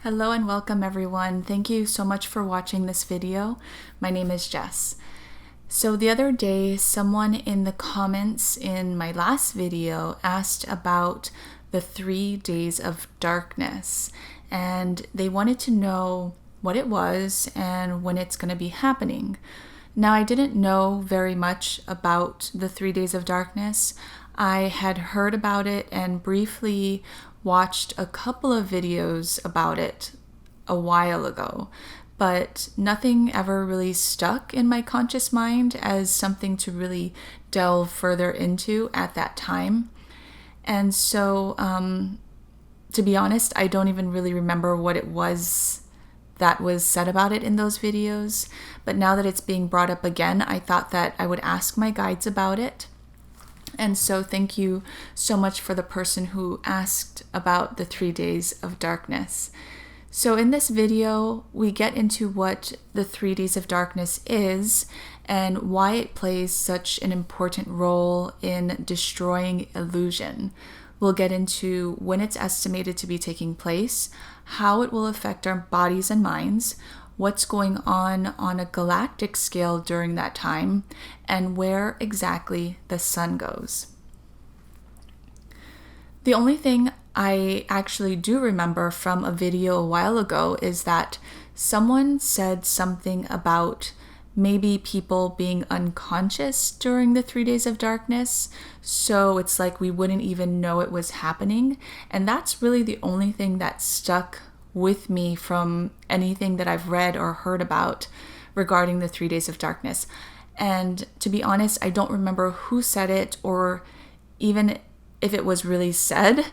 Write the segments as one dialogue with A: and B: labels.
A: Hello and welcome everyone. Thank you so much for watching this video. My name is Jess. So the other day, someone in the comments in my last video asked about the 3 days of darkness, and they wanted to know what it was and when it's going to be happening. Now, I didn't know very much about the 3 days of darkness. I had heard about it and briefly watched a couple of videos about it a while ago, but nothing ever really stuck in my conscious mind as something to really delve further into at that time. And so, to be honest, I don't even really remember what it was that was said about it in those videos. But now that it's being brought up again, I thought that I would ask my guides about it. And so thank you so much for the person who asked about the 3 days of darkness. So in this video, we get into what the 3 days of darkness is and why it plays such an important role in destroying illusion. We'll get into when it's estimated to be taking place, how it will affect our bodies and minds, what's going on a galactic scale during that time, and where exactly the sun goes. The only thing I actually do remember from a video a while ago is that someone said something about maybe people being unconscious during the 3 days of darkness, so it's like we wouldn't even know it was happening, and that's really the only thing that stuck with me from anything that I've read or heard about regarding the 3 days of darkness. And to be honest, I don't remember who said it or even if it was really said.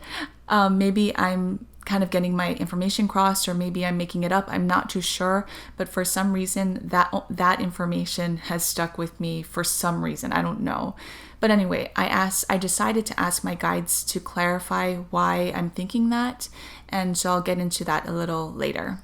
A: Maybe I'm kind of getting my information crossed, or maybe I'm making it up. I'm not too sure, but for some reason that information has stuck with me for some reason. I don't know. But anyway, I decided to ask my guides to clarify why I'm thinking that, and so I'll get into that a little later.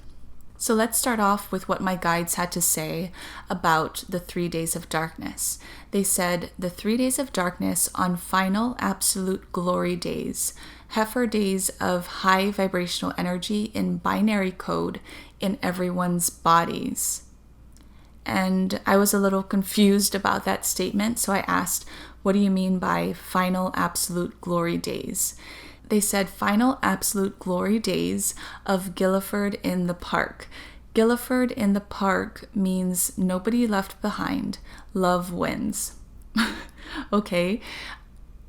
A: So let's start off with what my guides had to say about the 3 days of darkness. They said, the 3 days of darkness on final absolute glory days, heifer days of high vibrational energy in binary code in everyone's bodies. And I was a little confused about that statement, so I asked, what do you mean by final absolute glory days? They said final absolute glory days of Gilliford in the Park. Gilliford in the Park means nobody left behind. Love wins. Okay,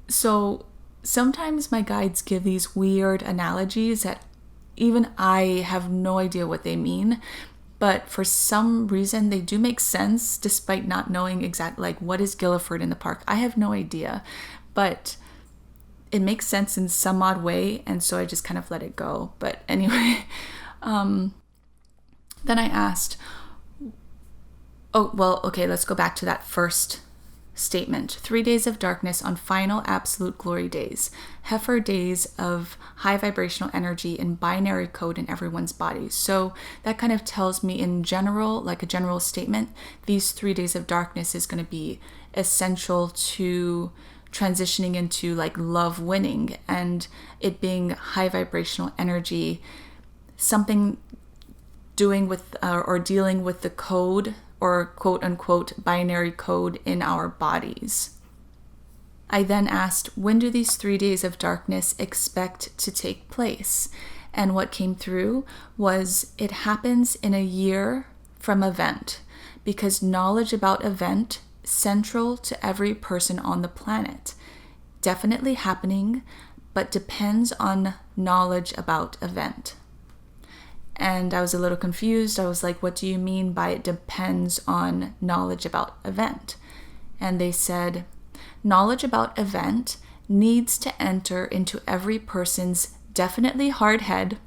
A: so sometimes my guides give these weird analogies that even I have no idea what they mean, but for some reason they do make sense despite not knowing exactly like what is Gilliford in the Park. I have no idea, but it makes sense in some odd way, and so I just kind of let it go. But anyway, then I asked, let's go back to that first statement. 3 days of darkness on final absolute glory days, heifer days of high vibrational energy in binary code in everyone's body. So that kind of tells me in general, like a general statement, these 3 days of darkness is going to be essential to transitioning into like love winning and it being high vibrational energy, something doing with or dealing with the code or quote unquote binary code in our bodies. I then asked, when do these 3 days of darkness expect to take place? And what came through was it happens in a year from event, because knowledge about event central to every person on the planet. Definitely happening, but depends on knowledge about event. And I was a little confused. I was like, what do you mean by it depends on knowledge about event? And they said, knowledge about event needs to enter into every person's definitely hard head,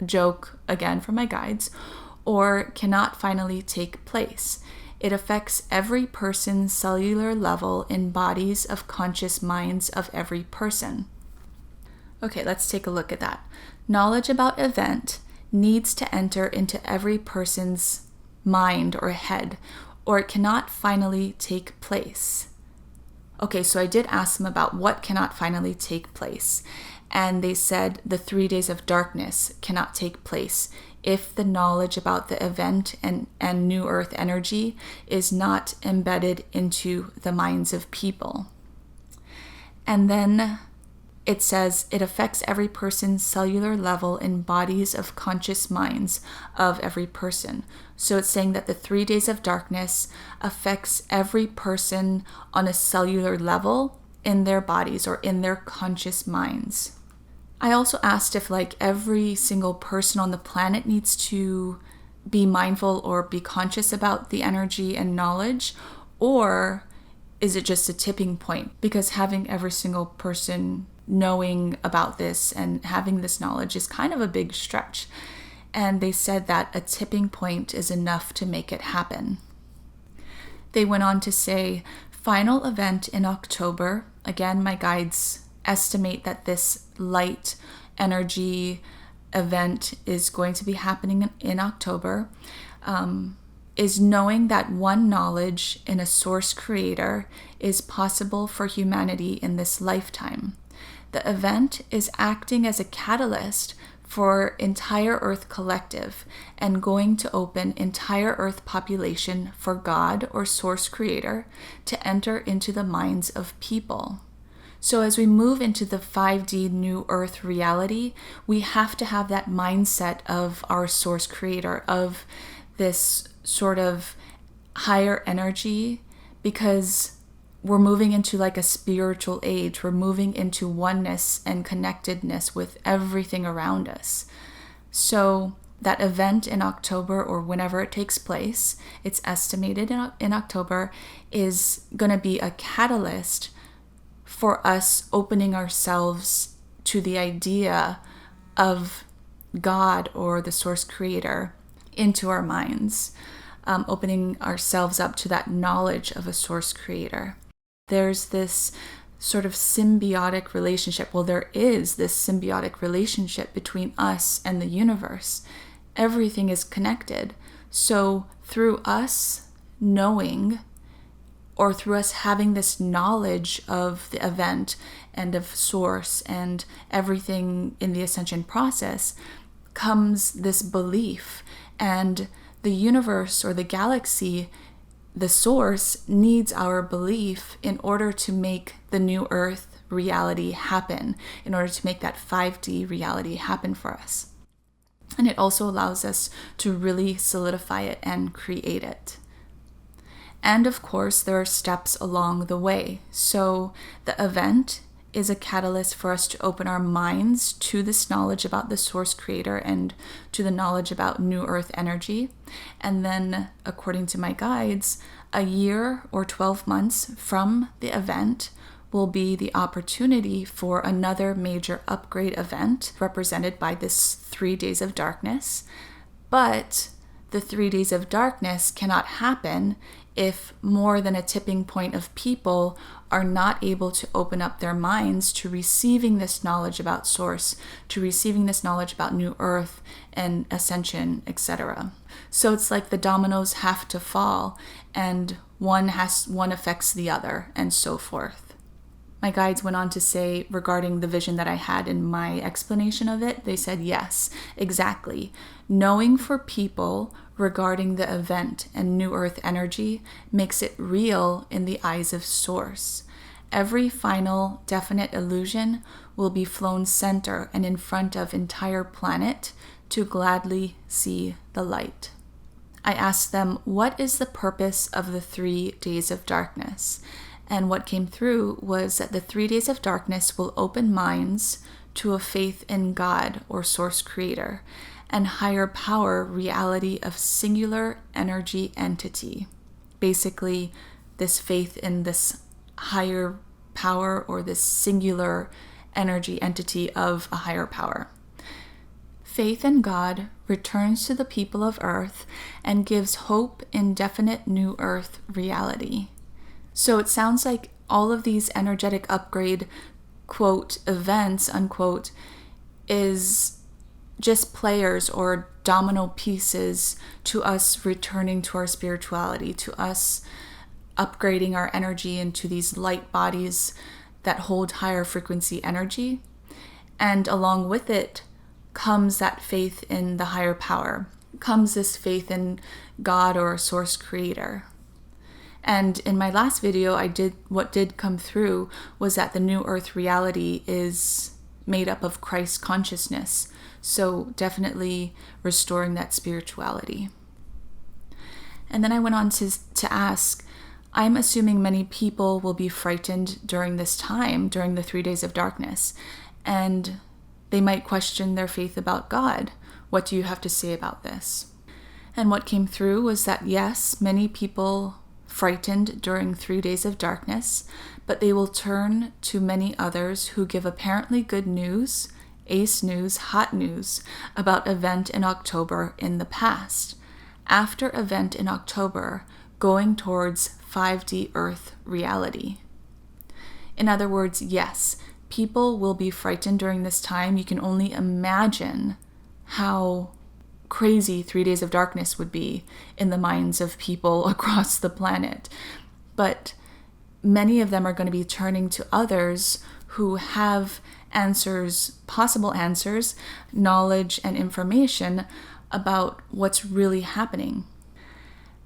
A: joke again from my guides, or cannot finally take place. It affects every person's cellular level in bodies of conscious minds of every person. Okay, let's take a look at that. Knowledge about event needs to enter into every person's mind or head, or it cannot finally take place. Okay, so I did ask them about what cannot finally take place. And they said the 3 days of darkness cannot take place if the knowledge about the event and new earth energy is not embedded into the minds of people. And then it says it affects every person's cellular level in bodies of conscious minds of every person. So it's saying that the 3 days of darkness affects every person on a cellular level in their bodies or in their conscious minds. I also asked if every single person on the planet needs to be mindful or be conscious about the energy and knowledge, or is it just a tipping point? Because having every single person knowing about this and having this knowledge is kind of a big stretch. And they said that a tipping point is enough to make it happen. They went on to say, final event in October. Again, my guides estimate that this light energy event is going to be happening in October, is knowing that one knowledge in a source creator is possible for humanity in this lifetime. The event is acting as a catalyst for entire Earth collective and going to open entire Earth population for God or source creator to enter into the minds of people. So as we move into the 5D new earth reality, we have to have that mindset of our source creator, of this sort of higher energy, because we're moving into a spiritual age. We're moving into oneness and connectedness with everything around us. So that event in October, or whenever it takes place, it's estimated in October, is going to be a catalyst for us opening ourselves to the idea of God or the source creator into our minds, opening ourselves up to that knowledge of a source creator. There's this sort of symbiotic relationship. Well, there is this symbiotic relationship between us and the universe. Everything is connected. So through us knowing, or through us having this knowledge of the event and of source and everything in the ascension process, comes this belief. And the universe or the galaxy, the source, needs our belief in order to make the new earth reality happen, in order to make that 5D reality happen for us. And it also allows us to really solidify it and create it. And of course, there are steps along the way. So the event is a catalyst for us to open our minds to this knowledge about the source creator and to the knowledge about new earth energy. And then, according to my guides, a year or 12 months from the event will be the opportunity for another major upgrade event represented by this 3 days of darkness. But the 3 days of darkness cannot happen if more than a tipping point of people are not able to open up their minds to receiving this knowledge about source, to receiving this knowledge about new earth and ascension, etc. So it's like the dominoes have to fall, and one affects the other, and so forth. My guides went on to say, regarding the vision that I had in my explanation of it, they said, yes, exactly. Knowing for people regarding the event and new earth energy makes it real in the eyes of source. Every final definite illusion will be flown center and in front of entire planet to gladly see the light. I asked them, what is the purpose of the 3 days of darkness? And what came through was that the 3 days of darkness will open minds to a faith in God or source creator and higher power reality of singular energy entity. Basically, this faith in this higher power or this singular energy entity of a higher power. Faith in God returns to the people of Earth and gives hope in definite new Earth reality. So it sounds like all of these energetic upgrade, quote, events, unquote, is just players or domino pieces to us returning to our spirituality, to us upgrading our energy into these light bodies that hold higher frequency energy. And along with it comes that faith in the higher power, comes this faith in God or a source creator. And in my last video, what did come through was that the new earth reality is made up of Christ consciousness. So definitely restoring that spirituality. And then I went on to ask, I'm assuming many people will be frightened during this time, during the 3 days of darkness, and they might question their faith about God. What do you have to say about this? And what came through was that yes, many people frightened during 3 days of darkness, but they will turn to many others who give apparently good news, ace news, hot news about event in October in the past. After event in October, going towards 5D Earth reality. In other words, yes, people will be frightened during this time. You can only imagine how crazy 3 days of darkness would be in the minds of people across the planet. But many of them are going to be turning to others who have answers, possible answers, knowledge, and information about what's really happening.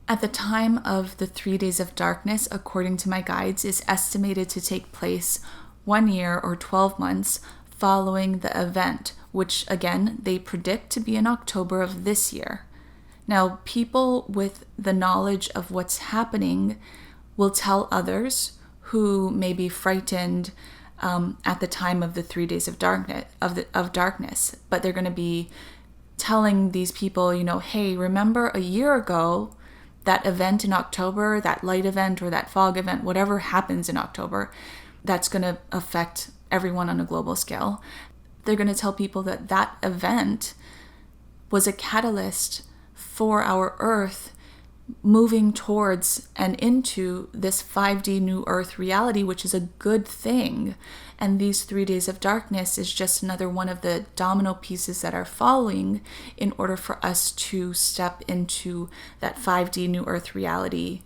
A: At the time of the 3 days of darkness, according to my guides, is estimated to take place 1 year or 12 months following the event, which again, they predict to be in October of this year. Now, people with the knowledge of what's happening will tell others who may be frightened at the time of the 3 days of darkness, but they're going to be telling these people, hey, remember a year ago, that event in October, that light event or that fog event, whatever happens in October, that's going to affect everyone on a global scale. They're going to tell people that that event was a catalyst for our Earth moving towards and into this 5D new Earth reality, which is a good thing. And these 3 days of darkness is just another one of the domino pieces that are following in order for us to step into that 5D new Earth reality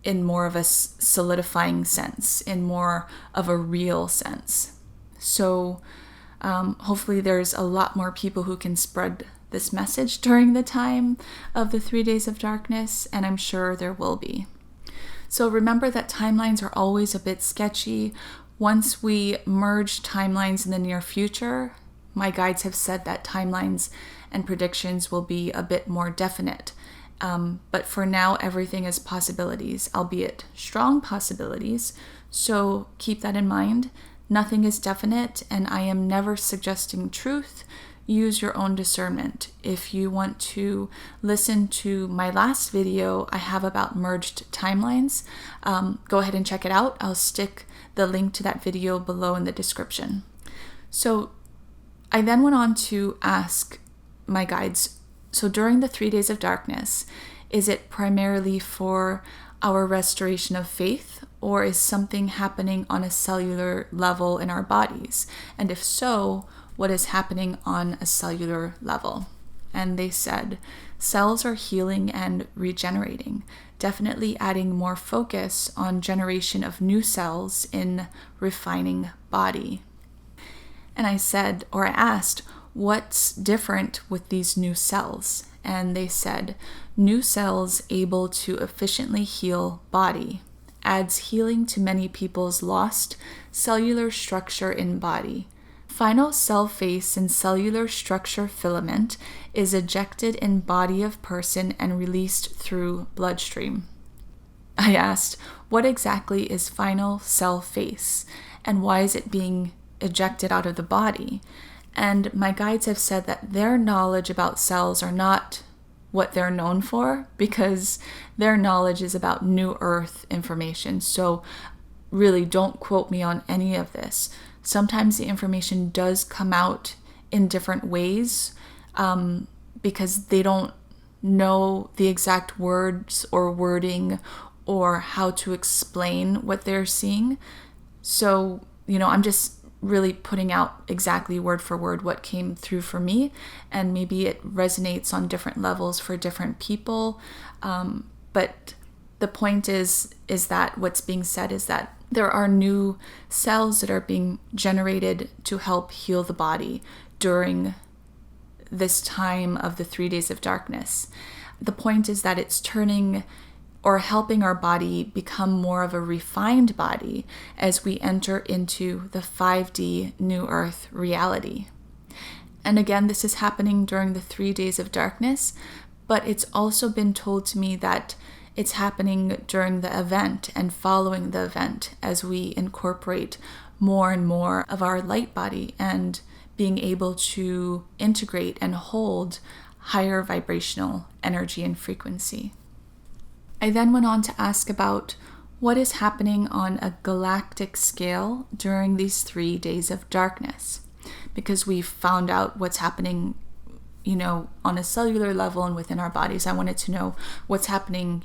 A: in more of a solidifying sense, in more of a real sense. So hopefully there's a lot more people who can spread this message during the time of the 3 days of darkness, and I'm sure there will be. So remember that timelines are always a bit sketchy. Once we merge timelines in the near future, my guides have said that timelines and predictions will be a bit more definite. But for now, everything is possibilities, albeit strong possibilities. So keep that in mind. Nothing is definite, and I am never suggesting truth. Use your own discernment. If you want to listen to my last video I have about merged timelines, go ahead and check it out. I'll stick the link to that video below in the description. So I then went on to ask my guides, so during the 3 days of darkness, is it primarily for our restoration of faith, or is something happening on a cellular level in our bodies? And if so, what is happening on a cellular level? And they said, cells are healing and regenerating, definitely adding more focus on generation of new cells in refining body. And I asked, what's different with these new cells? And they said, new cells able to efficiently heal body, adds healing to many people's lost cellular structure in body. Final cell face and cellular structure filament is ejected in body of person and released through bloodstream. I asked, what exactly is final cell face, and why is it being ejected out of the body? And my guides have said that their knowledge about cells are not what they're known for, because their knowledge is about new earth information. So really don't quote me on any of this. Sometimes the information does come out in different ways because they don't know the exact words or wording or how to explain what they're seeing. So, I'm just really putting out exactly word for word what came through for me, and maybe it resonates on different levels for different people. But the point is that what's being said is that There are new cells that are being generated to help heal the body during this time of the 3 days of darkness. The point is that it's turning or helping our body become more of a refined body as we enter into the 5D New Earth reality. And again, this is happening during the 3 days of darkness, but it's also been told to me that it's happening during the event and following the event as we incorporate more and more of our light body and being able to integrate and hold higher vibrational energy and frequency. I then went on to ask about what is happening on a galactic scale during these 3 days of darkness, because we've found out what's happening, on a cellular level and within our bodies. I wanted to know what's happening,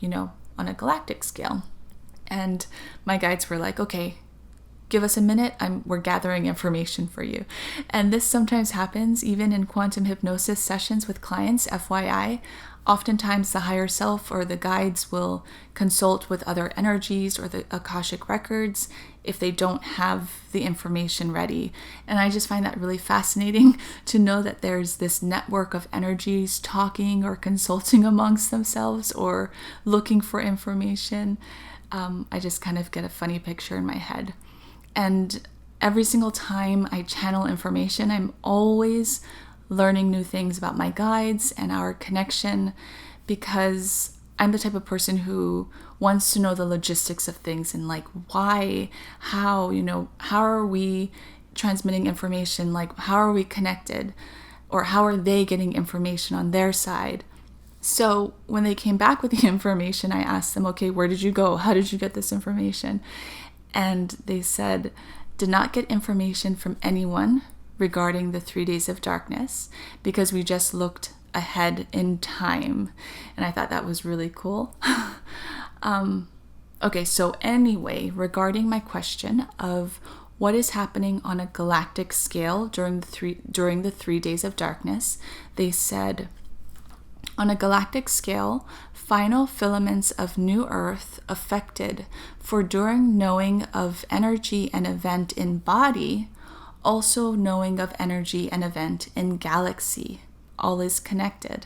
A: on a galactic scale. And my guides were like, okay, give us a minute. We're gathering information for you. And this sometimes happens even in quantum hypnosis sessions with clients, FYI. Oftentimes the higher self or the guides will consult with other energies or the Akashic records if they don't have the information ready. And I just find that really fascinating to know that there's this network of energies talking or consulting amongst themselves or looking for information. I just kind of get a funny picture in my head. And every single time I channel information, I'm always learning new things about my guides and our connection, because I'm the type of person who wants to know the logistics of things and like why, how are we transmitting information? Like, how are we connected? Or how are they getting information on their side? So when they came back with the information, I asked them, okay, where did you go? How did you get this information? And they said, did not get information from anyone regarding the 3 days of darkness, because we just looked ahead in time. And I thought that was really cool. Okay, so anyway, regarding my question of what is happening on a galactic scale during the 3 days of darkness, they said, on a galactic scale, final filaments of new earth affected, for during knowing of energy and event in body, also knowing of energy and event in galaxy, all is connected.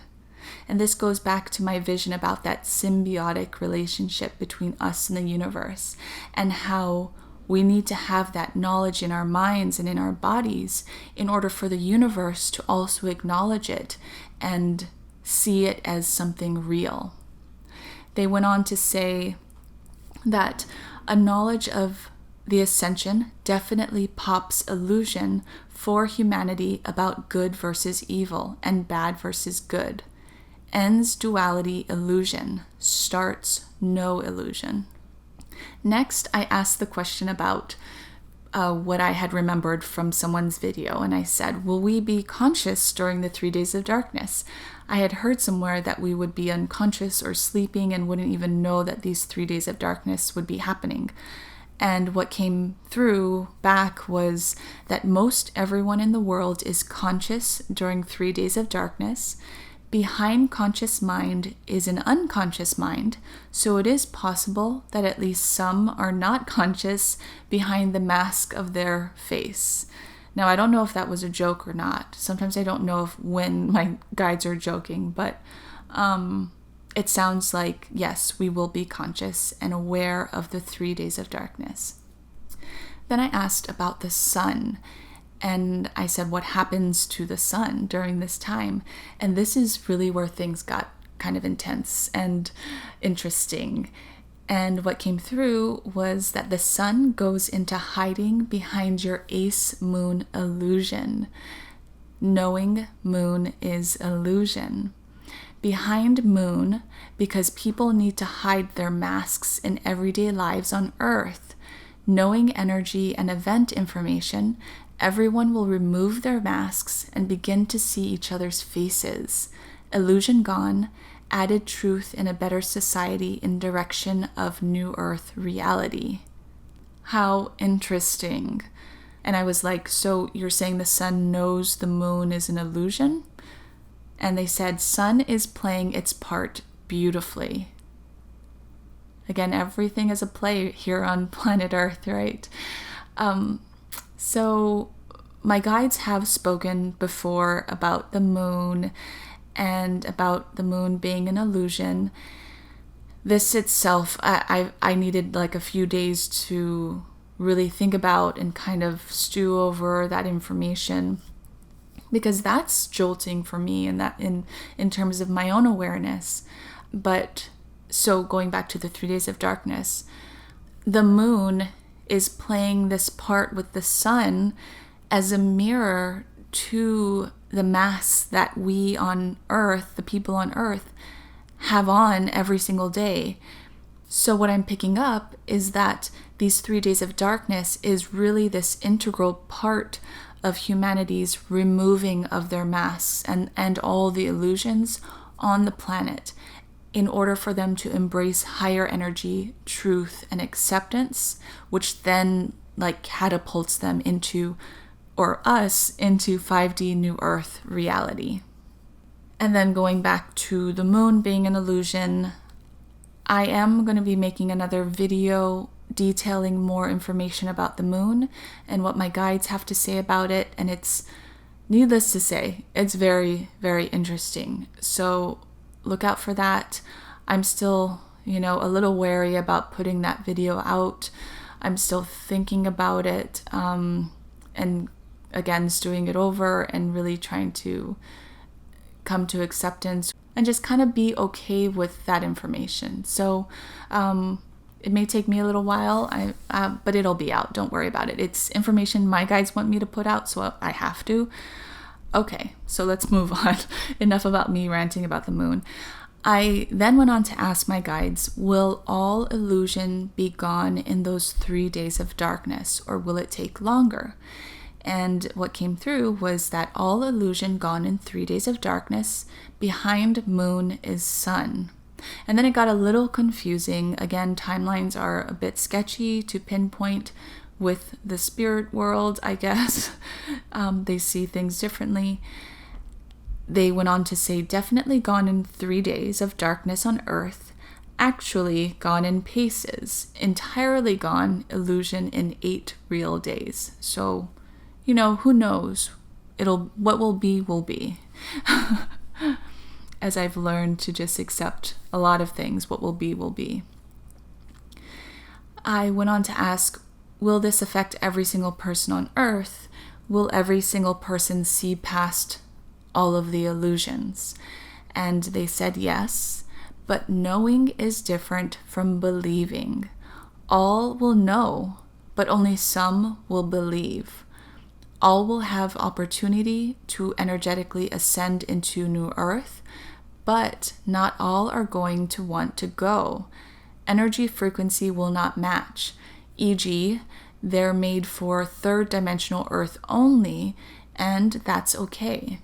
A: And this goes back to my vision about that symbiotic relationship between us and the universe, and how we need to have that knowledge in our minds and in our bodies in order for the universe to also acknowledge it and see it as something real. They went on to say that a knowledge of the Ascension definitely pops illusion for humanity about good versus evil and bad versus good. Ends duality illusion, starts no illusion. Next, I asked the question about what I had remembered from someone's video, and I said, will we be conscious during the 3 days of darkness? I had heard somewhere that we would be unconscious or sleeping and wouldn't even know that these 3 days of darkness would be happening. And what came through back was that most everyone in the world is conscious during 3 days of darkness. Behind conscious mind is an unconscious mind, so it is possible that at least some are not conscious behind the mask of their face. Now, I don't know if that was a joke or not. Sometimes I don't know when my guides are joking, but it sounds like, yes, we will be conscious and aware of the 3 days of darkness. Then I asked about the sun, and I said, what happens to the sun during this time? And this is really where things got kind of intense and interesting. And what came through was that the sun goes into hiding behind your ace moon illusion. Knowing moon is illusion. Behind moon, because people need to hide their masks in everyday lives on Earth. Knowing energy and event information, everyone will remove their masks and begin to see each other's faces. Illusion gone, added truth in a better society in direction of New Earth reality. How interesting. And I was like, so you're saying the sun knows the moon is an illusion? And they said, sun is playing its part beautifully. Again, everything is a play here on planet Earth, right? So my guides have spoken before about the moon and about the moon being an illusion. This itself, I needed like a few days to really think about and kind of stew over that information, because that's jolting for me, and that in terms of my own awareness. But so going back to the 3 days of darkness, the moon is playing this part with the sun as a mirror to the mask that we on Earth, the people on Earth, have on every single day. So what I'm picking up is that these 3 days of darkness is really this integral part of humanity's removing of their masks and all the illusions on the planet, in order for them to embrace higher energy, truth, and acceptance, which then like catapults them into, or us, into 5D New Earth reality. And then going back to the moon being an illusion, I am going to be making another video detailing more information about the moon and what my guides have to say about it. And it's, needless to say, it's very, very interesting. So look out for that. I'm still, a little wary about putting that video out. I'm still thinking about it, and again, stewing it over and really trying to come to acceptance and just kind of be okay with that information. So it may take me a little while, but it'll be out. Don't worry about it. It's information my guides want me to put out, so I have to. Okay, so let's move on. Enough about me ranting about the moon. I then went on to ask my guides, will all illusion be gone in those 3 days of darkness, or will it take longer? And what came through was that all illusion gone in 3 days of darkness, behind moon is sun. And then it got a little confusing. Again, timelines are a bit sketchy to pinpoint with the spirit world, I guess. They see things differently. They went on to say, definitely gone in 3 days of darkness on Earth, actually gone in paces, entirely gone illusion in 8 real days. So, who knows? What will be. As I've learned to just accept a lot of things, what will be. I went on to ask, will this affect every single person on Earth? Will every single person see past all of the illusions? And they said yes, but knowing is different from believing. All will know, but only some will believe. All will have opportunity to energetically ascend into New Earth, but not all are going to want to go. Energy frequency will not match, e.g., they're made for third dimensional Earth only, and that's okay.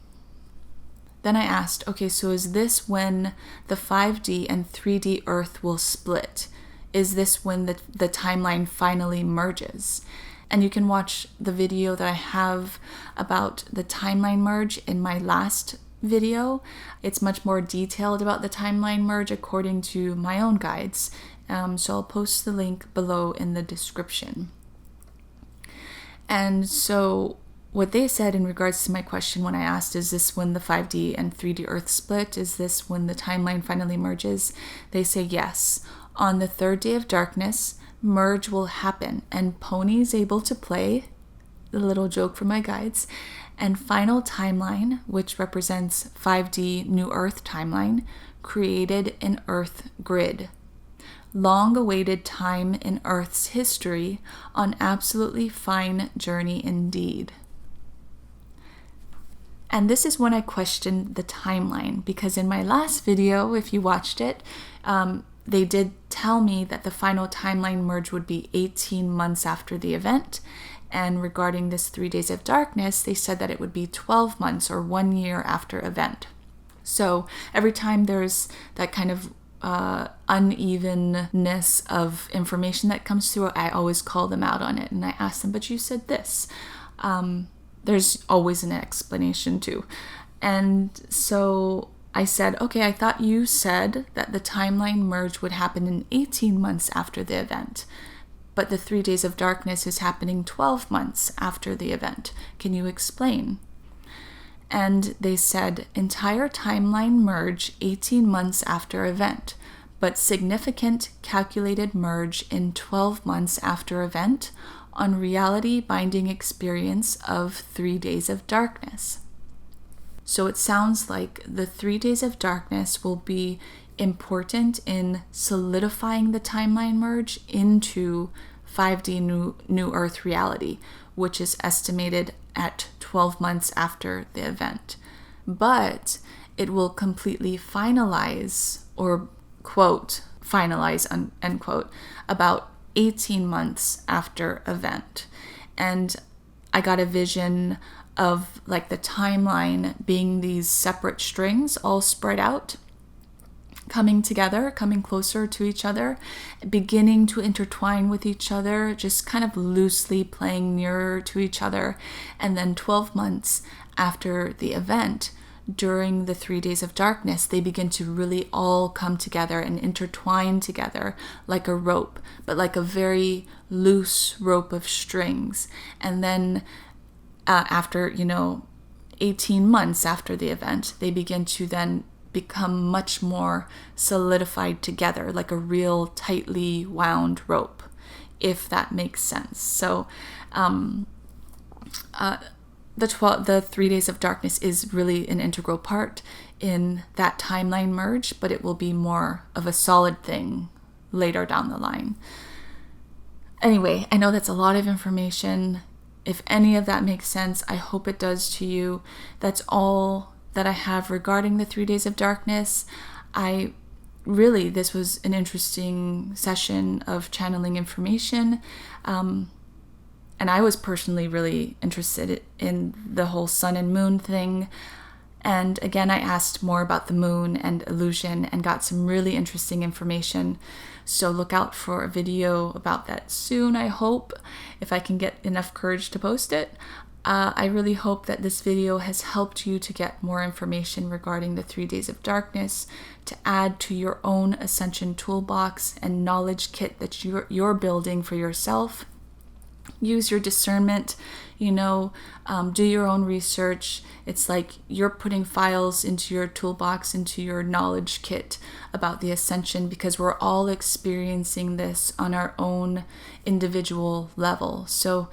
A: Then I asked, okay, so is this when the 5D and 3D Earth will split? Is this when the timeline finally merges? And you can watch the video that I have about the timeline merge in my last video. It's much more detailed about the timeline merge according to my own guides. So I'll post the link below in the description. And so what they said in regards to my question when I asked, is this when the 5D and 3D Earth split? Is this when the timeline finally merges? They say yes. On the 3rd day of darkness, merge will happen, and Pony's able to play, the little joke from my guides, and final timeline, which represents 5D New Earth timeline, created an Earth grid. Long-awaited time in Earth's history on absolutely fine journey indeed. And this is when I questioned the timeline, because in my last video, if you watched it, they did tell me that the final timeline merge would be 18 months after the event. And regarding this 3 days of darkness, they said that it would be 12 months or 1 year after event. So every time there's that kind of unevenness of information that comes through, I always call them out on it. And I ask them, but you said this. There's always an explanation too. And so I said, okay, I thought you said that the timeline merge would happen in 18 months after the event, but the 3 days of darkness is happening 12 months after the event. Can you explain? And they said, entire timeline merge 18 months after event, but significant calculated merge in 12 months after event on reality binding experience of 3 days of darkness. So it sounds like the 3 days of darkness will be important in solidifying the timeline merge into 5D New Earth reality, which is estimated at 12 months after the event. But it will completely finalize, or quote, finalize, end quote, about 18 months after event. And I got a vision of like the timeline being these separate strings all spread out, coming together, coming closer to each other, beginning to intertwine with each other, just kind of loosely playing nearer to each other. And then 12 months after the event, during the 3 days of darkness, they begin to really all come together and intertwine together like a rope, but like a very loose rope of strings. And then after, 18 months after the event, they begin to then become much more solidified together, like a real tightly wound rope, if that makes sense. So the 3 days of darkness is really an integral part in that timeline merge, but it will be more of a solid thing later down the line. Anyway, I know that's a lot of information. If any of that makes sense, I hope it does to you. That's all that I have regarding the 3 days of darkness. This was an interesting session of channeling information. And I was personally really interested in the whole sun and moon thing. And again, I asked more about the moon and illusion and got some really interesting information. So look out for a video about that soon, I hope, if I can get enough courage to post it. I really hope that this video has helped you to get more information regarding the 3 days of darkness, to add to your own Ascension toolbox and knowledge kit that you're building for yourself. Use your discernment, do your own research. It's like you're putting files into your toolbox, into your knowledge kit about the Ascension, because we're all experiencing this on our own individual level. So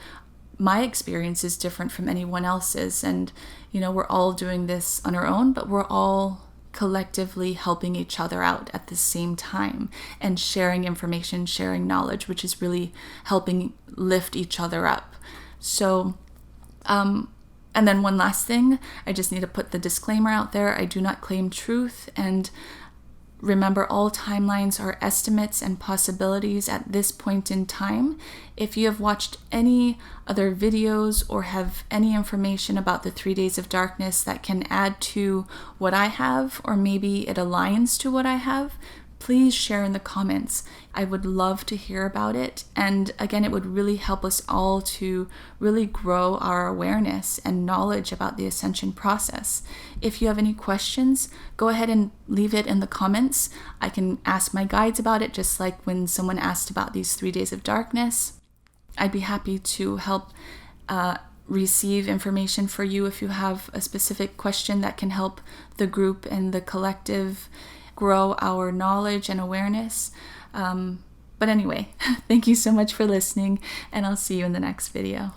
A: my experience is different from anyone else's, and we're all doing this on our own, but we're all collectively helping each other out at the same time and sharing information, sharing knowledge, which is really helping lift each other up. So and then one last thing, I just need to put the disclaimer out there. I do not claim truth, and remember, all timelines are estimates and possibilities at this point in time. If you have watched any other videos or have any information about the 3 days of darkness that can add to what I have, or maybe it aligns to what I have, please share in the comments. I would love to hear about it. And again, it would really help us all to really grow our awareness and knowledge about the Ascension process. If you have any questions, go ahead and leave it in the comments. I can ask my guides about it, just like when someone asked about these 3 days of darkness. I'd be happy to help receive information for you if you have a specific question that can help the group and the collective grow our knowledge and awareness. But anyway, thank you so much for listening, and I'll see you in the next video.